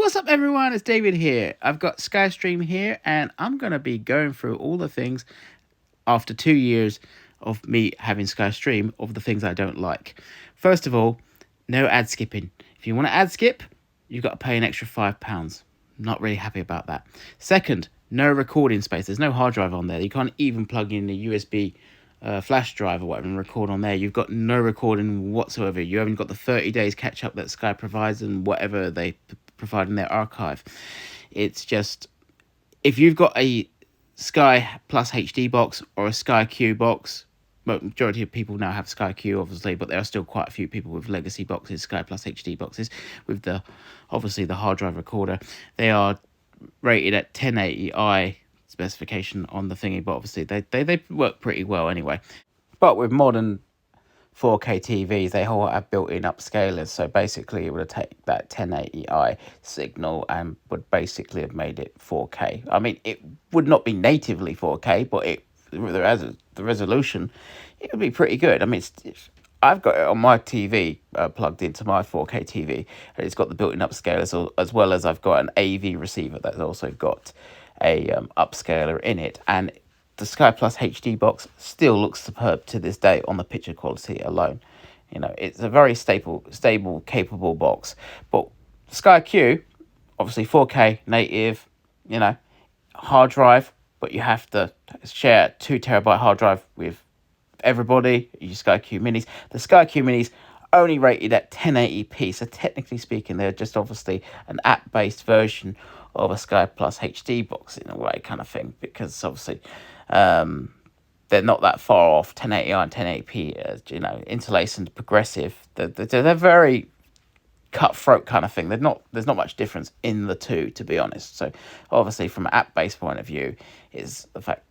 What's up, everyone? It's David here. I've got SkyStream here, and I'm going to be going through all the things after 2 years of me having SkyStream of the things I don't like. First of all, no ad skipping. If you want to ad skip, you've got to pay an extra £5. Not really happy about that. Second, no recording space. There's no hard drive on there. You can't even plug in a USB flash drive or whatever and record on there. You've got no recording whatsoever. You haven't got the 30 days catch up that Sky provides and whatever they provide in their archive. It's just, if you've got a Sky Plus HD box or a SkyQ box, well, majority of people now have SkyQ, obviously, but there are still quite a few people with legacy boxes, Sky Plus HD boxes, with the obviously the hard drive recorder. They are rated at 1080i specification on the thingy, but obviously they work pretty well anyway. But with modern 4K TVs, they all have built-in upscalers, so basically it would take that 1080i signal and would basically have made it 4K. I mean, it would not be natively 4K, but the resolution, it would be pretty good. I mean, I've got it on my TV, plugged into my 4K TV, and it's got the built-in upscalers, as well as I've got an AV receiver that's also got a upscaler in it, and the Sky Plus HD box still looks superb to this day on the picture quality alone. You know, it's a very stable, capable box. But Sky Q, obviously 4K native, you know, hard drive, but you have to share a 2 terabyte hard drive with everybody. You use SkyQ minis. The SkyQ minis only rated at 1080p, so technically speaking, they're just obviously an app-based version of a Sky Plus HD box in a way, kind of thing, because obviously they're not that far off 1080i and 1080p, you know, interlaced and progressive. They're very cutthroat kind of thing. There's not much difference in the two, to be honest. So obviously from an app-based point of view is the fact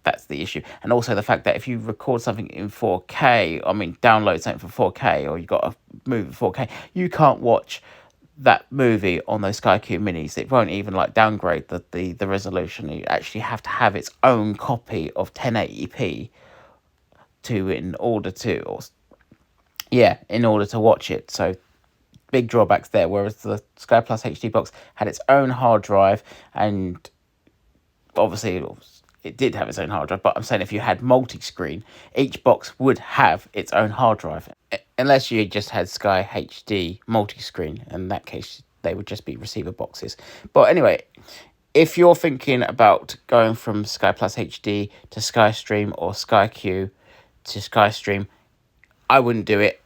that's the issue. And also the fact that if you record something in 4K, I mean, download something for 4K, or you got a movie 4K, you can't watch that movie on those SkyQ minis. It won't even like downgrade the resolution. You actually have to have its own copy of 1080p in order to watch it. So big drawbacks there. Whereas the Sky Plus HD box had its own hard drive, and obviously it did have its own hard drive, but I'm saying if you had multi-screen, each box would have its own hard drive. Unless you just had Sky HD multi-screen. In that case, they would just be receiver boxes. But anyway, if you're thinking about going from Sky Plus HD to SkyStream or SkyQ to SkyStream, I wouldn't do it.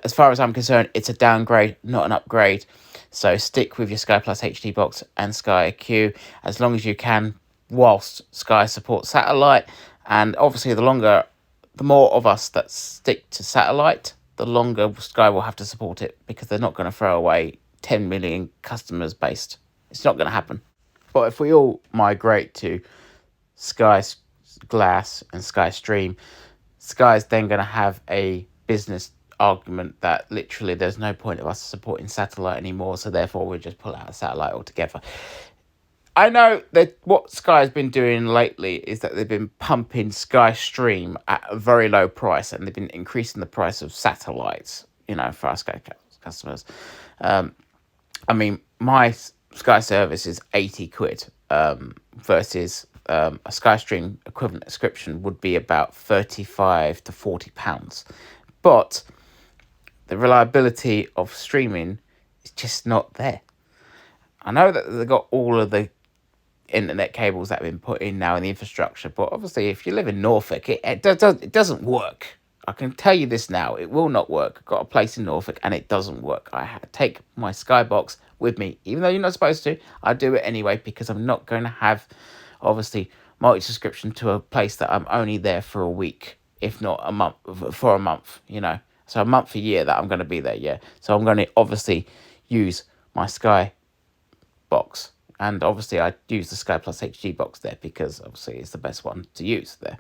As far as I'm concerned, it's a downgrade, not an upgrade. So stick with your Sky Plus HD box and SkyQ as long as you can, whilst Sky supports satellite. And obviously the more of us that stick to satellite, the longer Sky will have to support it, because they're not going to throw away 10 million customers based. It's not going to happen. But if we all migrate to Sky Glass and SkyStream, Sky's then going to have a business argument that literally there's no point of us supporting satellite anymore, so therefore we'll just pull out a satellite altogether. I know that what Sky's been doing lately is that they've been pumping SkyStream at a very low price, and they've been increasing the price of satellites, you know, for our Sky customers. I mean, my Sky service is 80 quid versus a SkyStream equivalent subscription would be about 35 to 40 pounds. But the reliability of streaming is just not there. I know that they've got all of the internet cables that have been put in now in the infrastructure, but obviously if you live in Norfolk, it doesn't work. I can tell you this now, it will not work. I've got a place in Norfolk and it doesn't work. I take my Skybox with me, even though you're not supposed to. I do it anyway, because I'm not going to have, obviously, multi-subscription to a place that I'm only there for a week, if not a month, for a month, you know. So a month a year that I'm going to be there, yeah. So I'm going to obviously use my Sky box, and obviously I use the Sky Plus HD box there because obviously it's the best one to use there,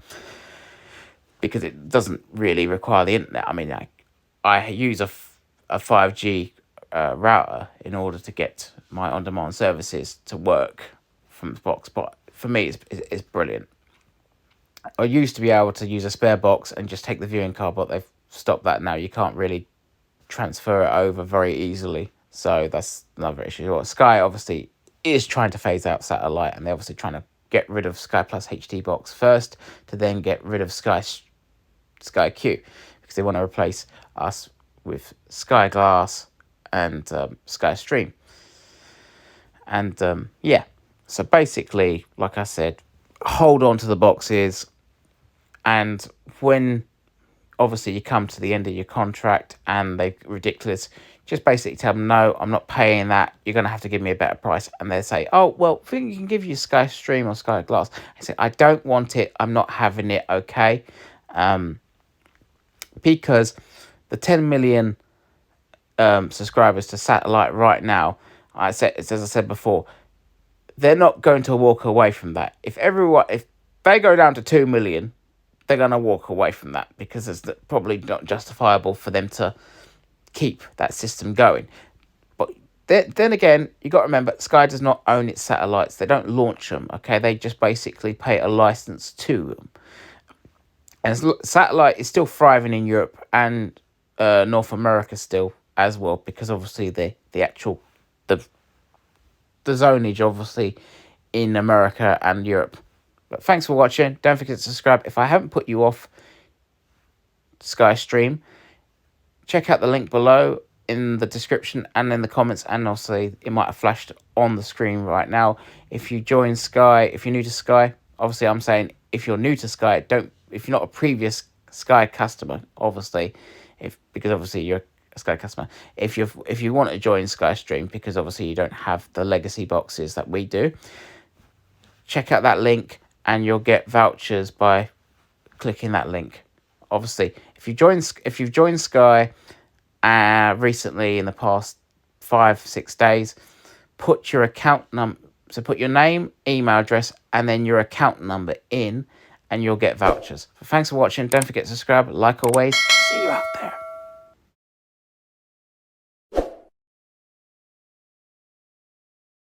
because it doesn't really require the internet. I mean, I use a 5G router in order to get my on-demand services to work from the box, but for me it's brilliant. I used to be able to use a spare box and just take the viewing card, but they've stopped that now. You can't really transfer it over very easily. So that's another issue. Well, Sky obviously is trying to phase out satellite, and they're obviously trying to get rid of Sky Plus HD box first, to then get rid of SkyQ, because they want to replace us with Sky Glass and SkyStream. And yeah, so basically, like I said, hold on to the boxes, and when obviously you come to the end of your contract and they're ridiculous, just basically tell them, no, I'm not paying that, you're going to have to give me a better price. And they say, oh, well, I think you can give you SkyStream or Sky Glass. I say, I don't want it, I'm not having it, okay? Because the 10 million subscribers to satellite right now, as I said before, they're not going to walk away from that. If they go down to 2 million, they're going to walk away from that, because it's probably not justifiable for them to keep that system going. But then again, you got to remember, Sky does not own its satellites. They don't launch them, okay? They just basically pay a license to them. And satellite is still thriving in Europe and North America still as well, because obviously the zonage obviously in America and Europe. But thanks for watching. Don't forget to subscribe. If I haven't put you off SkyStream, check out the link below in the description and in the comments, and obviously it might have flashed on the screen right now. If you join Sky, if you're new to Sky, obviously I'm saying if you're new to Sky, if you're not a previous Sky customer, obviously, because obviously you're a Sky customer, if you want to join SkyStream, because obviously you don't have the legacy boxes that we do, check out that link and you'll get vouchers by clicking that link. Obviously, if you've joined Sky recently in the past 5-6 days, put your account number. So put your name, email address, and then your account number in, and you'll get vouchers. So thanks for watching. Don't forget to subscribe. Like always, see you out there.